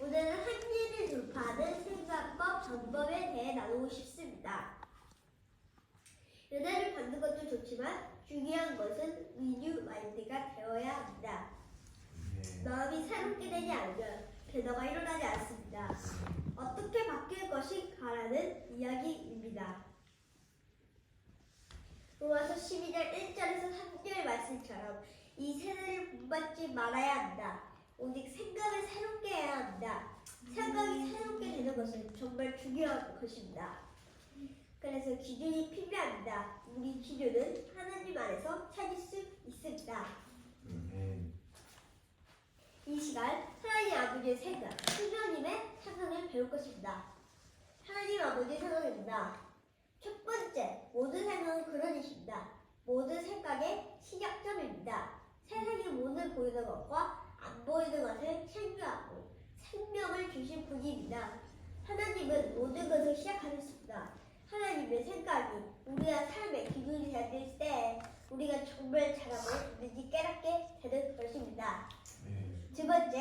오늘은 한계를 돌파하는 생각과 방법에 대해 나누고 싶습니다. 연애를 받는 것도 좋지만 중요한 것은 리뉴 마인드가 되어야 합니다. 마음이 새롭게 되지 않으면 변화가 일어나지 않습니다. 어떻게 바뀔 것인가라는 이야기입니다. 로마서 12장 1절에서 3절 말씀처럼 이 세대를 본받지 말아야 한다. 오직 생각을 새롭게 해야 합니다. 생각이 새롭게 되는 것은 정말 중요한 것입니다. 그래서 기준이 필요합니다. 우리 기준은 하나님 안에서 찾을 수 있습니다. 이 시간 하나님 아버지의 생각, 하나님의 생각을 배울 것입니다. 하나님 아버지의 생각입니다. 첫 번째, 모든 생각은 그러니십니다. 모든 생각의 시작점입니다. 세상의 모든 보이는 것과 안 보이는 것을 창조하고 생명을 주신 분입니다. 하나님은 모든 것을 시작하셨습니다. 하나님의 생각이 우리의 삶의 기준이 되었을 때 우리가 정말 잘하고 있는지 깨닫게 되는 것입니다. 두 번째,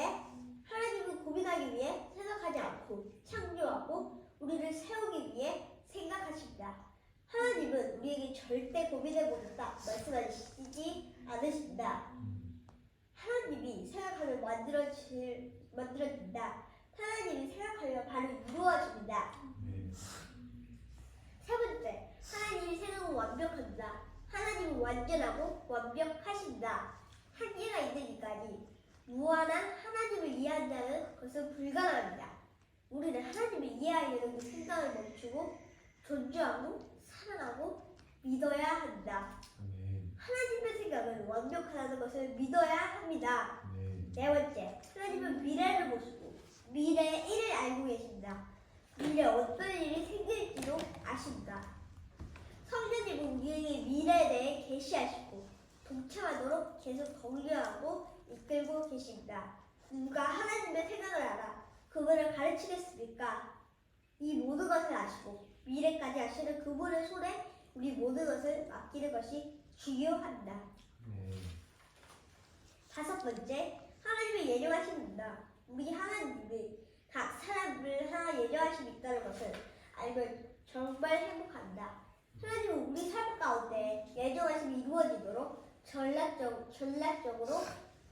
하나님은 고민하기 위해 생각하지 않고 창조하고 우리를 세우기 위해 생각하십니다. 하나님은 우리에게 절대 고민해보겠다 말씀하시지 않으십니다. 하나님이 생각하면 만들어진다. 하나님이 생각하면 바로 이루어집니다. 세 번째, 하나님의 생각은 완벽합니다. 하나님은 완전하고 완벽하십니다. 한계가 있으니까니 무한한 하나님을 이해한다는 것은 불가능합니다. 우리는 하나님을 이해하려는 그 생각을 멈추고 존중하고 사랑하고 믿어야 한다. 하나님의 생각은 완벽하다는 것을 믿어야 합니다. 네 번째, 하나님은 미래를 보시고 미래의 일을 알고 계십니다. 미래에 어떤 일이 생길지도 아십니다. 성령님은 우리에게 미래에 대해 계시하시고 동참하도록 계속 격려하고 이끌고 계십니다. 누가 하나님의 생각을 알아 그분을 가르치겠습니까? 이 모든 것을 아시고 미래까지 아시는 그분의 손에 우리 모든 것을 맡기는 것이 중요합니다. 다섯 번째, 하나님의 예정하십니다. 우리 하나님이 각 사람을 하나 예정하심이 있다는 것을 알면 정말 행복합니다. 하나님은 우리 삶 가운데 예정하심이 이루어지도록 전략적으로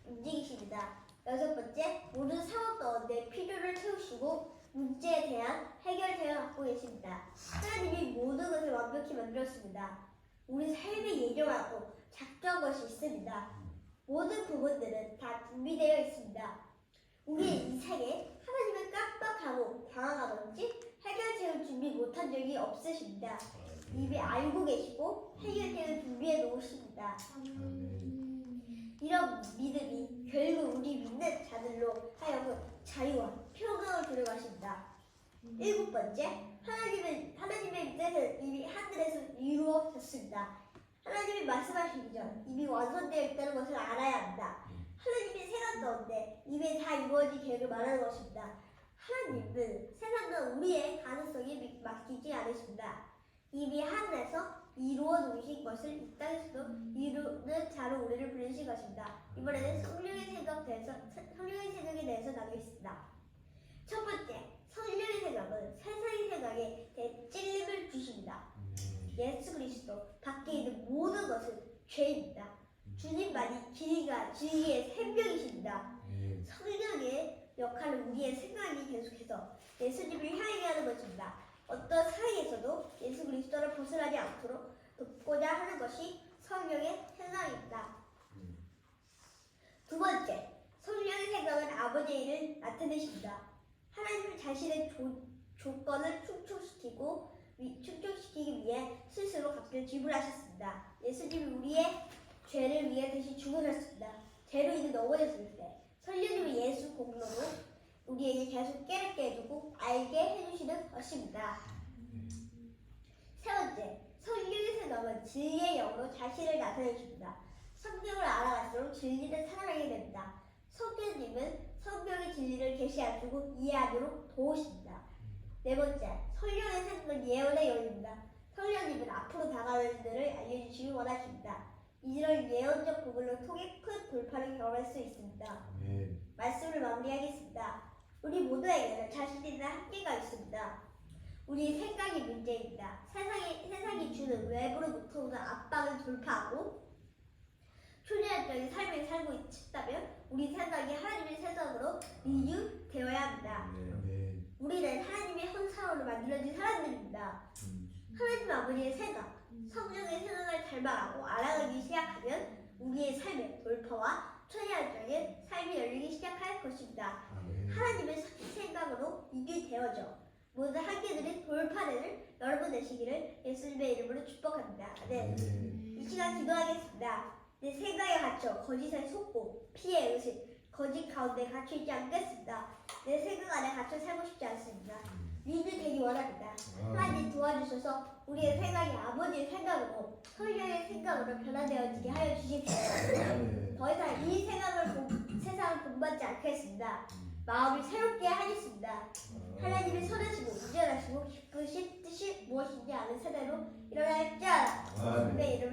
움직이십니다. 여섯 번째, 모든 상황 가운데 필요를 채우시고 문제에 대한 해결책을 갖고 계십니다. 하나님이 모든 것을 완벽히 만들었습니다. 우리 삶에 예정하고 작정한 것이 있습니다. 모든 부분들은 다 준비되어 있습니다. 우리의 인생에 하나님을 깜빡하고 당황하든지 해결책을 준비 못한 적이 없으십니다. 이미 알고 계시고 해결책을 준비해 놓으십니다. 이런 믿음이 결국 우리 믿는 자들로 하여금 자유와 평강을 주려고 하십니다. 일곱 번째, 하나님의 뜻은 이미 하늘에서 이루어졌습니다. 하나님이 말씀하시기 전 이미 완성되어 있다는 것을 알아야 합니다. 하나님의 생각 가운데 이미 다 이루어진 계획을 말하는 것입니다. 하나님은 세상과 우리의 가능성이 맡기지 않으십니다. 이미 하늘에서 이루어 놓으신 것을 이 땅에서도 이루는 자로 우리를 부르신 것입니다. 이번에는 성령의 생각에 대해서 나누겠습니다. 첫 번째, 성령의 생각은 세상의 생각에 대해 찔림을 주십니다. 예수 그리스도 밖에 있는 모든 것은 죄입니다. 주님만이 길과 진리의 생명이십니다. 성령의 역할은 우리의 생각이 계속해서 예수님을 향하게 하는 것입니다. 어떤 상황에서도 예수 그리스도를 벗어나지 않도록 돕고자 하는 것이 성령의 생각입니다. 두 번째, 성령의 생각은 아버지의 일을 나타내십니다. 하나님은 자신의 조건을 충족시키기 위해 스스로 값을 지불하셨습니다. 예수님이 우리의 죄를 위해 대신 죽으셨습니다. 죄로 인해 넘어졌을 때 성령님이 예수 공로로 우리에게 계속 깨닫게 해주고 알게 해주시는 것입니다. 세 번째, 성령의 생각은 진리의 영으로 자신을 나타내줍니다. 성경을 알아갈수록 진리를 사랑하게 됩니다. 성령님은 성경의 진리를 계시해주고 이해하도록 도우십니다. 네 번째, 성령의 생각은 예언의 영입니다. 성령님은 앞으로 다가올 일들을 알려주시길 원하십니다. 이런 예언적 부분을 통해 큰 돌파를 경험할 수 있습니다. 말씀을 마무리하겠습니다. 우리 모두에게는 자신있는 한계가 있습니다. 우리 생각이 문제입니다. 세상이 주는 외부로부터 오는 압박을 돌파하고 초자연적인 삶을 살고 싶다면 우리 생각이 하나님의 생각으로 리뉴되어야 합니다. 우리는 하나님의 형상으로 만들어진 사람들입니다. 하나님 아버지의 생각, 성령의 생각을 닮아가고 알아가기 시작하면 우리의 삶의 돌파와 초자연적인 삶이 열리기 시작할 것입니다. 하나님의 생각으로 이게 되어져 모든 한계들이 돌파되는 여러분 되시기를 예수님의 이름으로 축복합니다. 네. 이 시간 기도하겠습니다. 내 생각에 갇혀 거짓에 속고 피해 의식, 거짓 가운데 갇혀 있지 않겠습니다. 내 생각 안에 갇혀 살고 싶지 않습니다. 리뉴되기 원합니다. 하나님 도와주셔서 우리의 생각이 아버지의 생각으로 성령의 생각으로 변화되어지게 하여 주십시오. 더 이상 이 세상을 본받지 않겠습니다. 마음을 새롭게 하겠습니다. 하나님의 선하시고 위대하시고 기쁘신 뜻이 무엇인지 아는 세대로 일어날지어다. 예수님의 이름으로